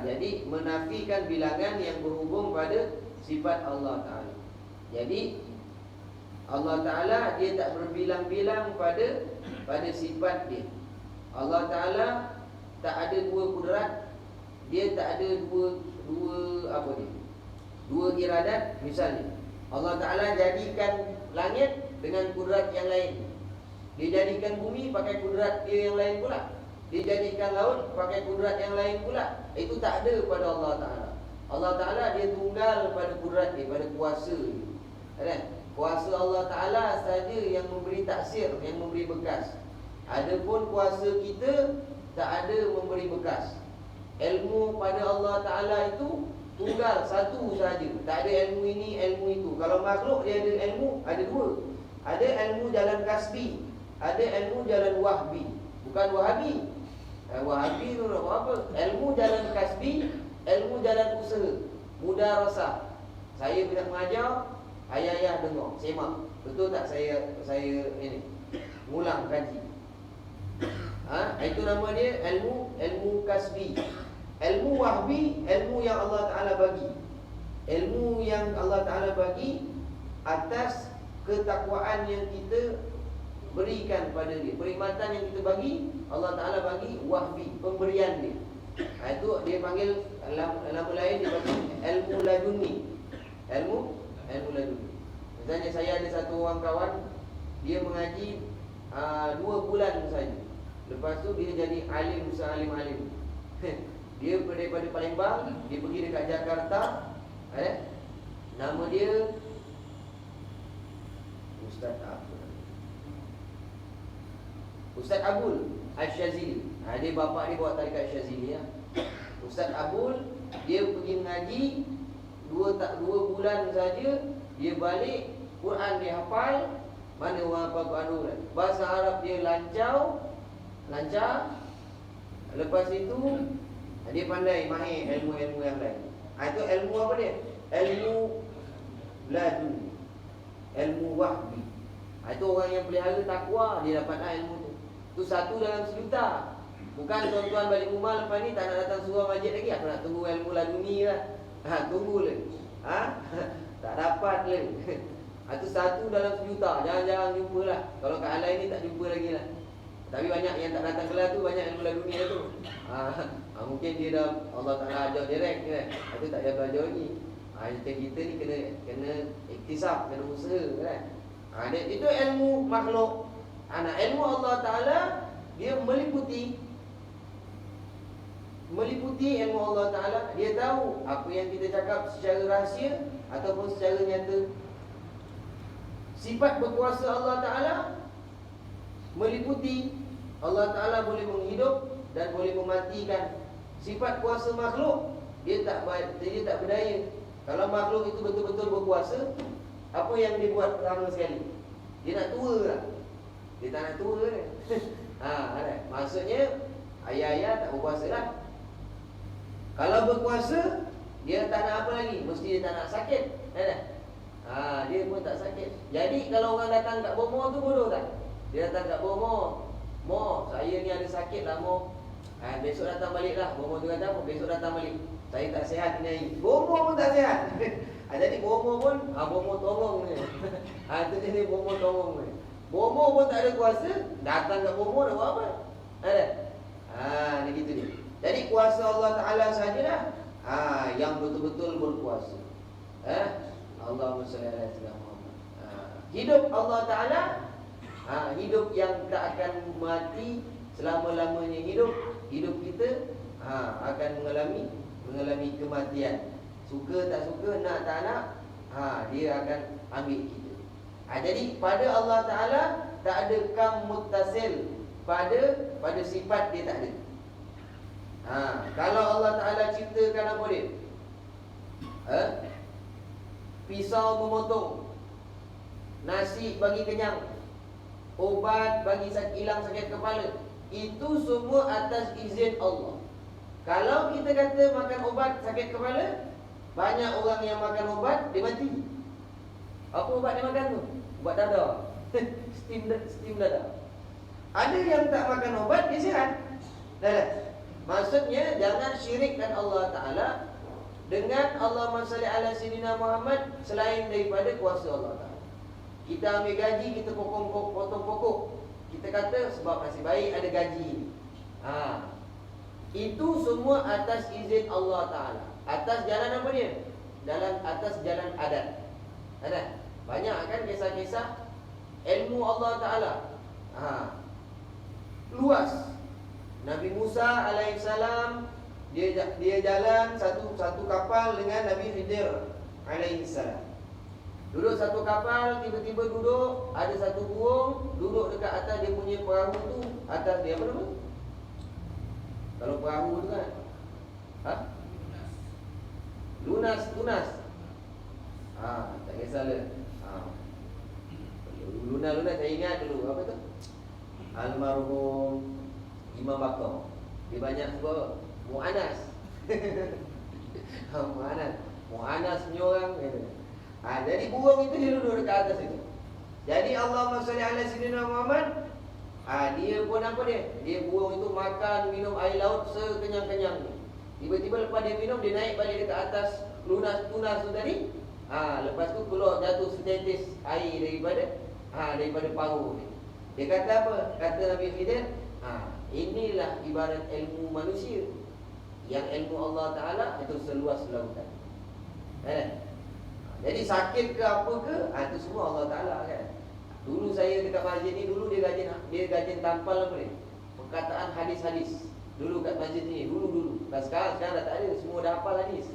Jadi menafikan bilangan yang berhubung pada sifat Allah Ta'ala. Jadi Allah Ta'ala dia tak berbilang-bilang pada sifat dia. Allah Ta'ala tak ada dua kudrat, dia tak ada dua iradat. Misalnya Allah Ta'ala jadikan langit dengan kudrat yang lain, dia jadikan bumi pakai kudrat dia yang lain pula, dia jadikan laut pakai kudrat yang lain pula. Itu tak ada pada Allah Ta'ala. Allah Ta'ala dia tunggal pada kudrat dia, pada kuasa dia. Kuasa Allah Ta'ala saja yang memberi taksir, yang memberi bekas. Adapun kuasa kita tak ada memberi bekas. Ilmu pada Allah Ta'ala itu tunggal, satu saja. Tak ada ilmu ini, ilmu itu. Kalau makhluk dia ada ilmu, ada dua. Ada ilmu jalan kasbi, ada ilmu jalan wahbi. Bukan wahabi. Wahabi tu nak buat apa? Ilmu jalan kasbi, ilmu jalan usaha, mudarasah. Saya bila mengajar, ayah-ayah dengar, semak. Betul tak saya ini ngulang kaji. Itu nama dia ilmu kasbi. Ilmu wahbi, ilmu yang Allah Ta'ala bagi. Ilmu yang Allah Ta'ala bagi atas ketakwaan yang kita berikan pada dia. Perkhidmatan yang kita bagi, Allah Ta'ala bagi wahbi, pemberian dia. Itu dia panggil, nama lain dia panggil ilmu laduni. Ilmu laduni. Misalnya saya ada satu orang kawan, dia mengaji 2 bulan saja. Lepas tu dia jadi alim, alim. Dia daripada Palembang, dia pergi dekat Jakarta. Nama dia Ustaz Abul Al-Syazili. Dia bapa dia bawa tarikat Syazili ya. Ustaz Abul dia pergi mengaji 2 bulan saja, dia balik, Quran dia hafal. Mana orang hafal Quran dulu kan? Bahasa Arab dia lancar. Lepas itu dia pandai mahir ilmu-ilmu yang lain. Itu ilmu apa dia? Ilmu laduni, ilmu wahbi. Itu orang yang pelihara takwa, dia dapatlah ilmu tu. Itu 1 dalam 1,000,000. Bukan tuan-tuan balik rumah lepas ni tak nak datang surau masjid lagi. Aku nak tunggu ilmu laduni lah. Tunggu lah. Tak dapat lah. Itu 1 dalam 1,000,000. Jangan-jangan jumpa lah. Kalau kat Alai ni tak jumpa lagi lah. Tapi banyak yang tak datang kelas tu, banyak ilmu laduni lah tu. Mungkin dia dah Allah Ta'ala ajar direct kan. Itu tak payah belajar lagi. Macam kita ni kena iktisab, kena usaha kan. Itu ilmu makhluk. Ilmu Allah Ta'ala dia meliputi ilmu Allah Ta'ala. Dia tahu apa yang kita cakap secara rahsia ataupun secara nyata. Sifat berkuasa Allah Ta'ala meliputi Allah Ta'ala boleh menghidup dan boleh mematikan. Sifat kuasa makhluk dia tak berdaya. Kalau makhluk itu betul-betul berkuasa, apa yang dia buat pertama sekali? Dia nak tua lah. Dia tak nak tua kan? Maksudnya ayah-ayah tak berkuasa lah. Kalau berkuasa, dia tak nak apa lagi? Mesti dia tak nak sakit. Dia pun tak sakit. Jadi kalau orang datang kat Bomo tu bodoh tak? Dia datang kat Bomo, saya ni ada sakit lah besok datang balik lah. Bomo tu kata apa? Besok datang balik. Saya tak sihat ni hari. Bomo pun tak sihat. Jadi Bomo pun Bomo tolong ni. Itu jadi Bomo tolong ni. Bomo pun tak ada kuasa, datang kat Bomo nak buat apa? Ni gitu ni. Jadi kuasa Allah Ta'ala sajalah yang betul-betul berkuasa. Allahumma salli ala sayyidina Muhammad. Hidup Allah Ta'ala hidup yang tak akan mati selama-lamanya. Hidup kita akan mengalami kematian. Suka tak suka, nak tak nak, dia akan ambil kita. Jadi pada Allah Ta'ala tak ada kam muttasil pada sifat dia tak ada. Kalau Allah Ta'ala ciptakan apa dia? Pisau memotong, nasi bagi kenyang, obat bagi hilang sakit kepala. Itu semua atas izin Allah. Kalau kita kata makan obat sakit kepala, banyak orang yang makan obat, dia mati. Apa ubat dia makan tu? Ubat dada. steam dada. Ada yang tak makan obat, dia sihat. Dah. Maksudnya jangan syirikkan Allah Ta'ala dengan Allahumma salli ala sayyidina Muhammad selain daripada kuasa Allah Ta'ala. Kita ambil gaji, kita potong pokok. Kita kata sebab nasib baik ada gaji. Itu semua atas izin Allah Ta'ala. Atas jalan apa dia? Atas jalan adat. Ada? Banyak kan kisah-kisah ilmu Allah Ta'ala. Luas. Nabi Musa alaihissalam dia jalan satu kapal dengan Nabi Khidir alaihissalam. Duduk satu kapal, tiba-tiba duduk, ada satu burung duduk dekat atas dia punya perahu tu. Atas dia apa nama? Kalau perahu tu kan? Lunas. Tak kisahlah. Lunas saya ingat dulu apa tu? Almarhum Imam Bakar. Dia banyak sebut Mu'anas. Mu'anas punya orang kata. Jadi burung itu dia duduk dekat atas itu. Jadi Allahumma salli ala sayyidina Muhammad. Dia pun apa dia? Dia burung itu makan, minum air laut sekenyang-kenyangnya. Tiba-tiba lepas dia minum, dia naik balik dekat atas tunas tu tadi. Lepas tu keluar jatuh setetes air daripada paruh dia. Dia kata apa? Kata Nabi Khidir, inilah ibarat ilmu manusia. Yang ilmu Allah Ta'ala itu seluas lautan. Jadi sakit ke apa ke, itu semua Allah Ta'ala kan. Dulu saya dekat masjid ni, dulu dia gajin tampal apa ni? Perkataan hadis-hadis. Dulu kat masjid ni, dulu. Sekarang dah tak ada, semua dah hafal hadis.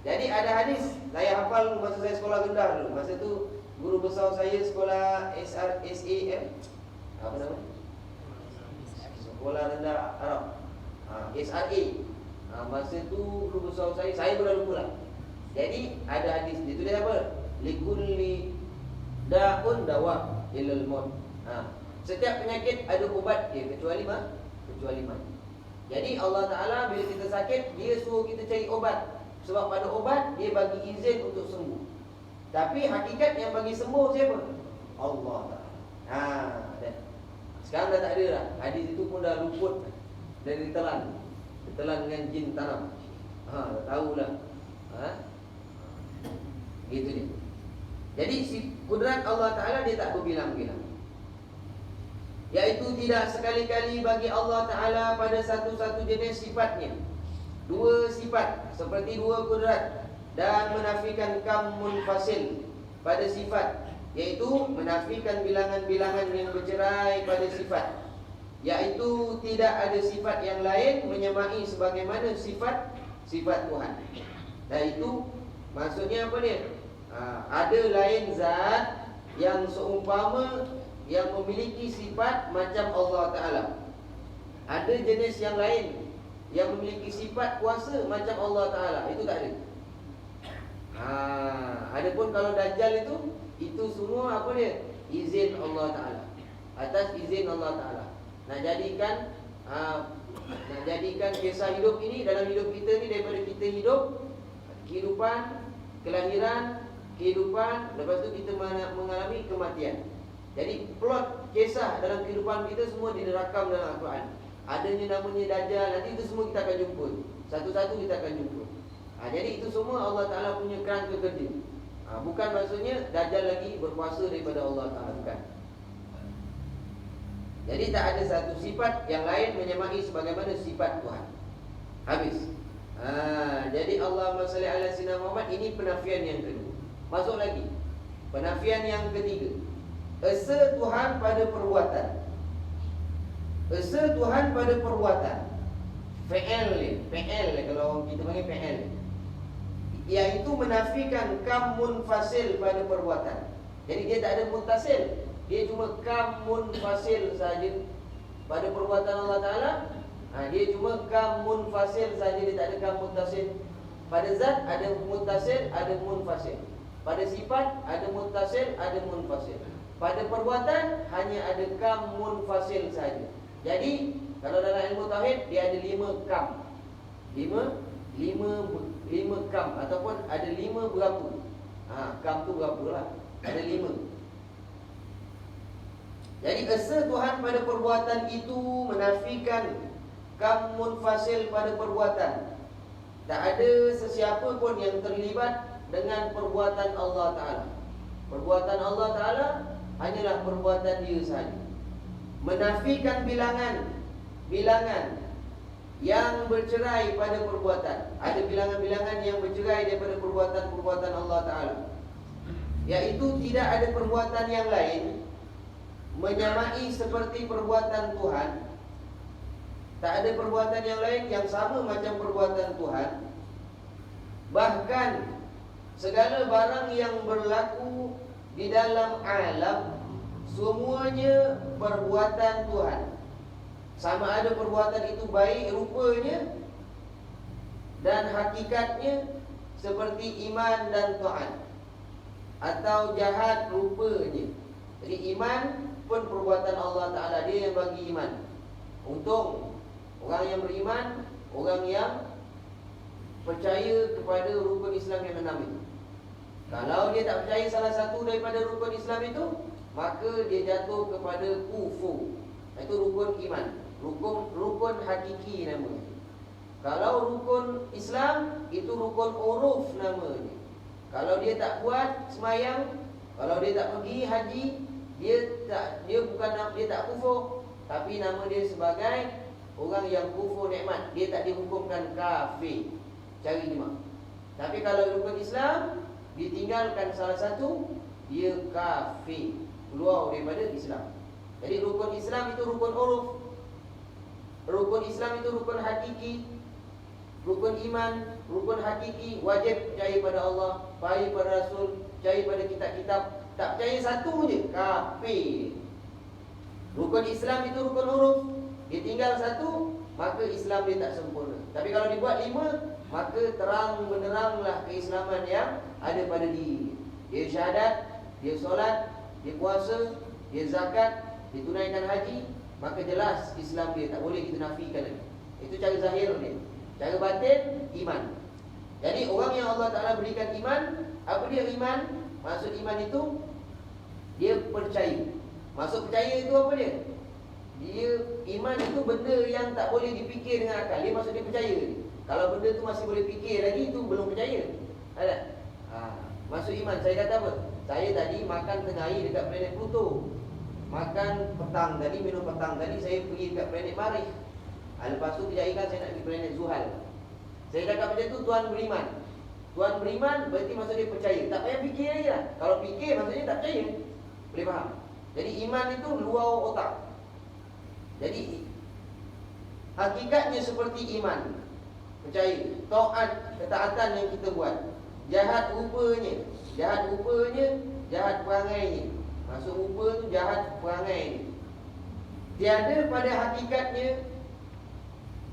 Jadi ada hadis, saya hafal masa saya sekolah rendah dulu. Masa tu guru besar saya sekolah SAM, apa nama? Sekolah rendah Arab, SRA. Masa tu guru besar saya pun dah lupa lah. Jadi ada hadis dia tulis apa? Likulli da'un dawa ilal maut. Setiap penyakit ada ubat dia kecuali mati. Jadi Allah Ta'ala bila kita sakit, dia suruh kita cari obat. Sebab pada obat dia bagi izin untuk sembuh. Tapi hakikat yang bagi sembuh siapa? Allah Ta'ala. Sekarang dah tak ada dah. Hadis itu pun dah luput dari ditelan dengan jin tanam. Dah tahulah. Gitu dia. Jadi kudrat Allah Ta'ala dia tak berbilang-bilang. Iaitu tidak sekali-kali bagi Allah Ta'ala pada satu-satu jenis sifatnya dua sifat seperti dua kudrat, dan menafikan kam munfasil pada sifat, iaitu menafikan bilangan-bilangan yang bercerai pada sifat, iaitu tidak ada sifat yang lain menyamai sebagaimana sifat Tuhan. Dan itu maksudnya apa dia? Ada lain zat yang seumpama yang memiliki sifat macam Allah Ta'ala. Ada jenis yang lain yang memiliki sifat kuasa macam Allah Ta'ala. Itu tak ada. Adapun kalau Dajjal itu semua apa dia? Izin Allah Ta'ala. Atas izin Allah Ta'ala. Nak jadikan kisah hidup ini dalam hidup kita ni, daripada kita hidup, kehidupan, kelahiran, kehidupan, lepas tu kita mengalami kematian. Jadi plot kisah dalam kehidupan kita semua direkam dalam Al-Quran. Adanya namanya Dajjal, nanti itu semua kita akan jumpa. Satu-satu kita akan jumpa. Jadi itu semua Allah Ta'ala punya kerangka kerja. Bukan maksudnya Dajjal lagi berkuasa daripada Allah Ta'ala, bukan. Jadi tak ada satu sifat yang lain menyamai sebagaimana sifat Tuhan. Habis. Jadi Allahumma salli ala sayyidina Muhammad, ini penafian yang kedua. Masuk lagi penafian yang ketiga. Esa Tuhan pada perbuatan. Esa Tuhan pada perbuatan. Fi'il kalau kita panggil fi'il, iaitu menafikan kam munfasil pada perbuatan. Jadi dia tak ada muntasil, dia cuma kam munfasil saja pada perbuatan Allah Ta'ala. Dia cuma kam munfasil saja, dia tak ada kam muntasil. Pada zat ada muttasil, ada munfasil. Pada sifat ada muttasil, ada munfasil. Pada perbuatan hanya ada kam munfasil saja. Jadi kalau dalam ilmu tauhid dia ada 5 kam. 5 kam ataupun ada 5 berapa? Kam tu berapalah? Ada 5. Jadi esa Tuhan pada perbuatan itu menafikan kam munfasil pada perbuatan. Tak ada sesiapa pun yang terlibat dengan perbuatan Allah Ta'ala. Perbuatan Allah Ta'ala hanyalah perbuatan dia sahaja. Menafikan bilangan yang bercerai pada perbuatan. Ada bilangan-bilangan yang bercerai daripada perbuatan-perbuatan Allah Ta'ala, iaitu tidak ada perbuatan yang lain menyamai seperti perbuatan Tuhan. Tak ada perbuatan yang lain yang sama macam perbuatan Tuhan. Bahkan segala barang yang berlaku di dalam alam semuanya perbuatan Tuhan. Sama ada perbuatan itu baik rupanya dan hakikatnya seperti iman dan taat, atau jahat rupanya. Jadi iman pun perbuatan Allah Ta'ala, dia yang bagi iman. Untung orang yang beriman, orang yang percaya kepada rukun Islam yang 6 itu. Kalau dia tak percaya salah satu daripada rukun Islam itu, maka dia jatuh kepada kufur. Itu rukun iman, rukun hakiki namanya. Kalau rukun Islam, itu rukun uruf namanya. Kalau dia tak buat semayang, kalau dia tak pergi haji, dia tak kufur, tapi nama dia sebagai orang yang kufur nikmat. Dia tak dihukumkan kafir. Cari jemaah. Tapi kalau rukun Islam ditinggalkan salah satu, dia kafir, keluar daripada Islam. Jadi rukun Islam itu rukun uruf, rukun Islam itu rukun hakiki. Rukun iman, rukun hakiki, wajib percaya pada Allah, percaya pada Rasul, percaya pada kitab-kitab. Tak percaya satu je, kafir. Rukun Islam itu rukun uruf. Dia tinggal satu, maka Islam dia tak sempurna. Tapi kalau dibuat 5, maka terang meneranglah keislaman yang ada pada diri. Dia syahadat, dia solat, dia puasa, dia zakat, dia tunaikan haji, maka jelas Islam dia, tak boleh kita nafikan lagi. Itu cara zahir dia. Cara batin, iman. Jadi orang yang Allah Ta'ala berikan iman, apa dia iman? Maksud iman itu, dia percaya. Maksud percaya itu apa dia? Dia, iman itu benda yang tak boleh dipikir dengan akal. Dia maksud dia percaya. Kalau benda tu masih boleh fikir lagi, itu belum percaya. Ada? Maksud iman, saya kata apa? Saya tadi makan tengah hari dekat planet Pluto. Makan petang tadi, minum petang tadi, saya pergi dekat planet Marikh. Lepas tu kejap ikan saya nak pergi planet Zuhal. Saya cakap macam tu, Tuan beriman. Tuan beriman berarti maksud dia percaya. Tak payah fikir lagi lah. Kalau fikir maksudnya tak percaya. Boleh faham? Jadi iman itu luar otak. Jadi hakikatnya seperti iman, percaya. Taat, ketaatan yang kita buat. Jahat rupanya, jahat perangainya. Maksud rupa tu jahat perangai. Tiada pada hakikatnya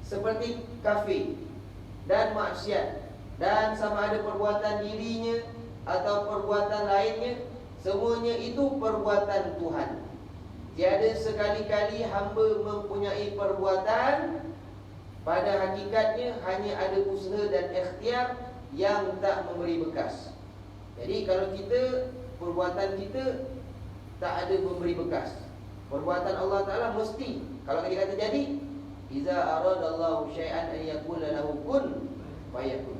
seperti kafir dan maksiat, dan sama ada perbuatan dirinya atau perbuatan lainnya, semuanya itu perbuatan Tuhan. Tiada sekali-kali hamba mempunyai perbuatan, pada hakikatnya hanya ada usaha dan ikhtiar yang tak memberi bekas. Jadi kalau kita, perbuatan kita tak ada memberi bekas. Perbuatan Allah Ta'ala mesti, kalau dia kata jadi, iza aradallahu syai'an an yakula lahu kun fayakun.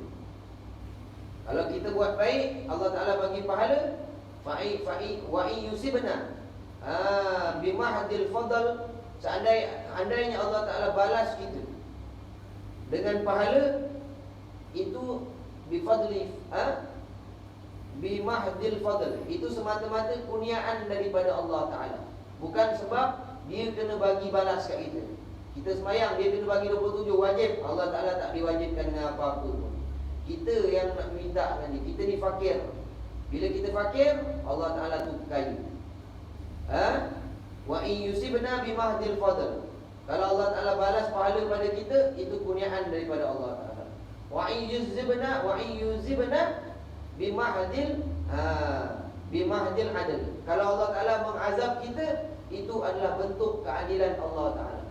Kalau kita buat baik, Allah Ta'ala bagi pahala. Wa in yusibna bimahdil fadl, andainya Allah Ta'ala balas kita dengan pahala itu, bifadli bimahdil fadl, itu semata-mata kurniaan daripada Allah Ta'ala. Bukan sebab dia kena bagi balas kat kita. Kita semayang, dia kena bagi 27 wajib. Allah Ta'ala tak diwajibkan dengan apa-apa pun. Kita yang nak minta dengan dia. Kita ni fakir. Bila kita fakir, Allah Ta'ala tu kaya. Wa in yusibna bimahdil fadl, kalau Allah Ta'ala balas pahala pada kita, itu kurniaan daripada Allah Ta'ala. Wa yuzibna bimahdil adl. Kalau Allah Ta'ala mengazab kita, itu adalah bentuk keadilan Allah Ta'ala.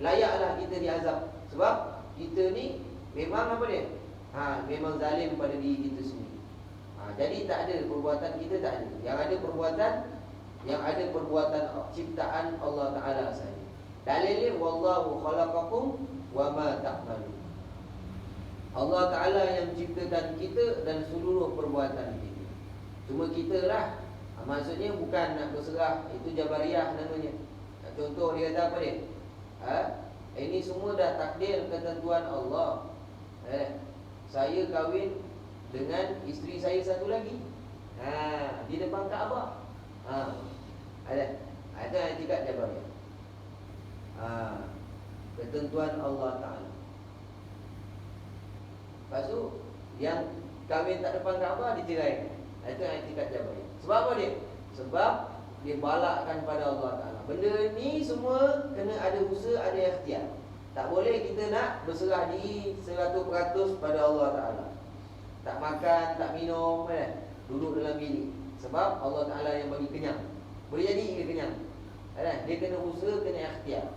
Layaklah kita diazab. Sebab kita ni memang apa dia? Memang zalim pada diri kita sendiri. Jadi tak ada perbuatan kita, tak ada. Yang ada perbuatan ciptaan Allah Ta'ala saja. Dalilnya wallahu khalaqakum wa ma ta'malun. Allah Ta'ala yang menciptakan kita dan seluruh perbuatan kita. Cuma kita lah, maksudnya bukan nak berserah. Itu Jabariyah namanya. Contoh dia kata apa dia? Ini semua dah takdir ketentuan Allah. Saya kahwin dengan isteri saya satu lagi, di depan Kaabah. Ada etikat Jabariyah. Ketentuan Allah Ta'ala. Lepas tu yang kahwin tak depan Kaabah diceraikan. Itu etikat Jabariyah. Sebab apa dia? Sebab dia balakkan pada Allah Ta'ala. Benda ni semua kena ada usaha, ada ikhtiar. Tak boleh kita nak berserah diri 100% pada Allah Ta'ala. Tak makan, tak minum, duduk dalam bilik. Sebab Allah Ta'ala yang bagi kenyang. Boleh jadi dia kenyang. Dia kena usaha, kena ikhtiar.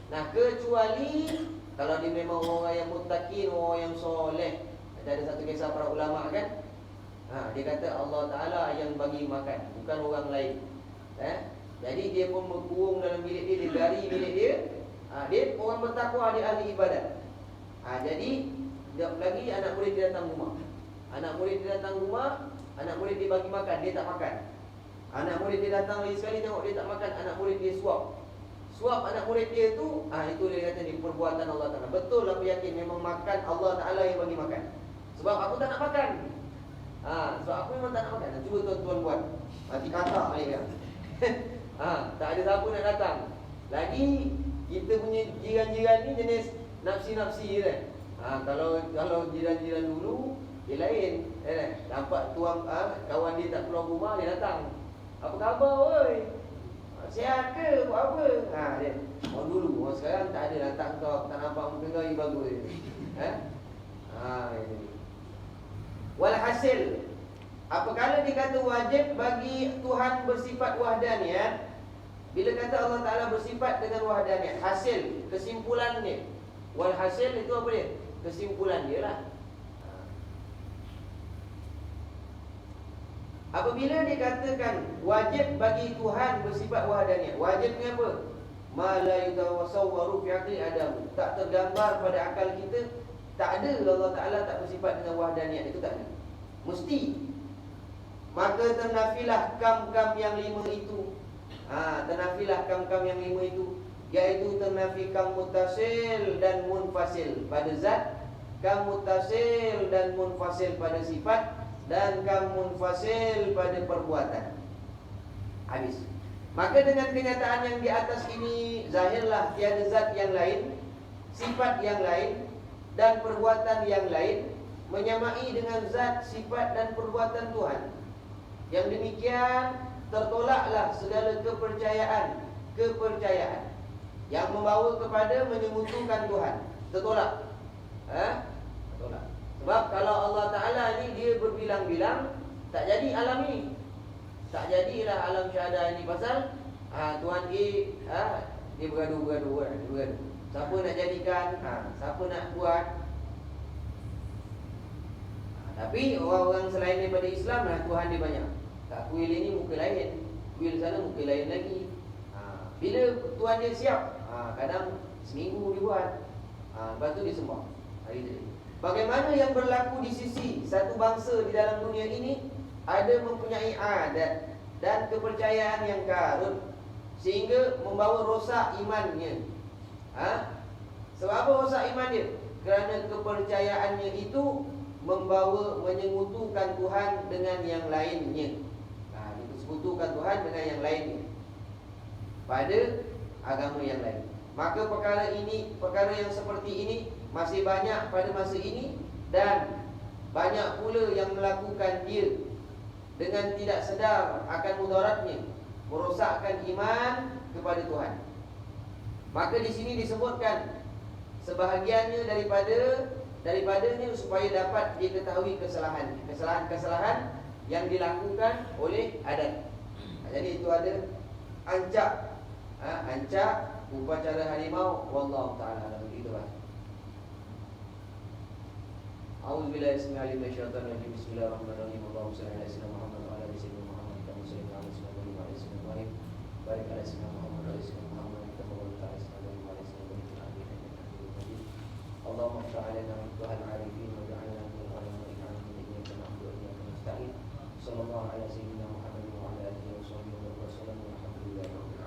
Nah, kecuali kalau dia memang orang yang muttaqin, orang yang soleh. Ada satu kisah para ulama kan, dia kata Allah Ta'ala yang bagi makan, bukan orang lain. Jadi dia pun berkurung dalam bilik dia, dia lari bilik dia. Dia orang bertakwa, dia ahli ibadat. Jadi sekejap lagi anak murid dia datang rumah. Anak murid dia datang rumah, anak murid dia bagi makan, dia tak makan. Anak murid dia datang lagi sekali, tengok dia tak makan, anak murid dia suap anak murid dia tu. Itu dia kata ni perbuatan Allah Ta'ala. Betul aku yakin memang makan Allah Ta'ala yang bagi makan. Sebab aku tak nak makan. Sebab aku memang tak nak makan. Cuba tuan-tuan buat. Mati katak balik kan. Tak ada siapa nak datang. Lagi kita punya jiran-jiran ni jenis nafsi-nafsi kan. Kalau jiran-jiran dulu dia lain. Nampak tuang kawan dia tak keluar rumah, dia datang. Apa khabar woi? Sihat ke? Buat apa? Dia dulu. Orang sekarang tak ada datang kau, tak nampak muka kau ni bagus dia. Ini. Walhasil, apakala dikata wajib bagi Tuhan bersifat wahdaniyat, bila kata Allah Ta'ala bersifat dengan wahdaniyat, hasil, kesimpulannya. Walhasil itu apa dia? Kesimpulan dia lah. Apabila dikatakan wajib bagi Tuhan bersifat wahdaniyat, wajibnya apa? Ma la yatawasawwaru fi aqli adam. Tak tergambar pada akal kita. Tak ada Allah Ta'ala tak bersifat dengan wahdaniyat. Itu tak ada. Mesti. Maka ternafilah kam-kam yang 5 itu. Ternafilah kam-kam yang 5 itu, iaitu ternafi kam muttasil dan munfasil pada zat, kam muttasil dan munfasil pada sifat, dan kam munfasil pada perbuatan. Habis. Maka dengan kenyataan yang di atas ini, zahirlah tiada zat yang lain, sifat yang lain, dan perbuatan yang lain menyamai dengan zat, sifat dan perbuatan Tuhan. Yang demikian tertolaklah segala kepercayaan yang membawa kepada menyekutukan Tuhan. Tertolak. Tertolak. Sebab kalau Allah Ta'ala ni dia berbilang-bilang, tak jadi alam ini. Tak jadilah alam syahadah ini. Pasal Tuhan dia bergaduh. Siapa nak jadikan, siapa nak buat. Tapi orang-orang selain daripada Islam lah, Tuhan dia banyak. Tak, kuil ini muka lain, kuil sana muka lain lagi. Bila Tuhan dia siap, kadang seminggu dia buat, lepas tu dia sembah hari tu. Bagaimana yang berlaku di sisi satu bangsa di dalam dunia ini, ada mempunyai adat dan kepercayaan yang karut, sehingga membawa rosak imannya. Sebab apa rosak iman dia? Kerana kepercayaannya itu membawa menyekutukan Tuhan dengan yang lainnya. Disekutukan Tuhan dengan yang lainnya pada agama yang lain. Maka perkara yang seperti ini masih banyak pada masa ini, dan banyak pula yang melakukan dia dengan tidak sedar akan mudaratnya, merosakkan iman kepada Tuhan. Maka di sini disebutkan sebahagiannya daripada daripadanya supaya dapat diketahui kesalahan yang dilakukan oleh adat. Jadi itu ada ancak upacara harimau. Wallahu taala alam. Begitulah. A'udzubillahi minasyaitonir rajim. Bismillahirrahmanirrahim. Allahumma shalli ala sayyidina Muhammad wa ala ali sayyidina Muhammad kama shallaita ala sayyidina Ibrahim wa ala ali sayyidina Ibrahim. Barik ala sayyidina Muhammad wa ala sayyidina Muhammad kama barakta ala sayyidina Ibrahim wa ala sayyidina Ibrahim fil alamin innaka Hamidum Majid. Allahumma iftah alaina miftuhal arifin waj'alna min al-'alamin 'alamin innaka na'budu wa iyyaka nasta'in. Sallallahu ala sayyidina Muhammad wa ala alihi wa sahbihi wa sallam. Walhamdulillahi rabbil alamin.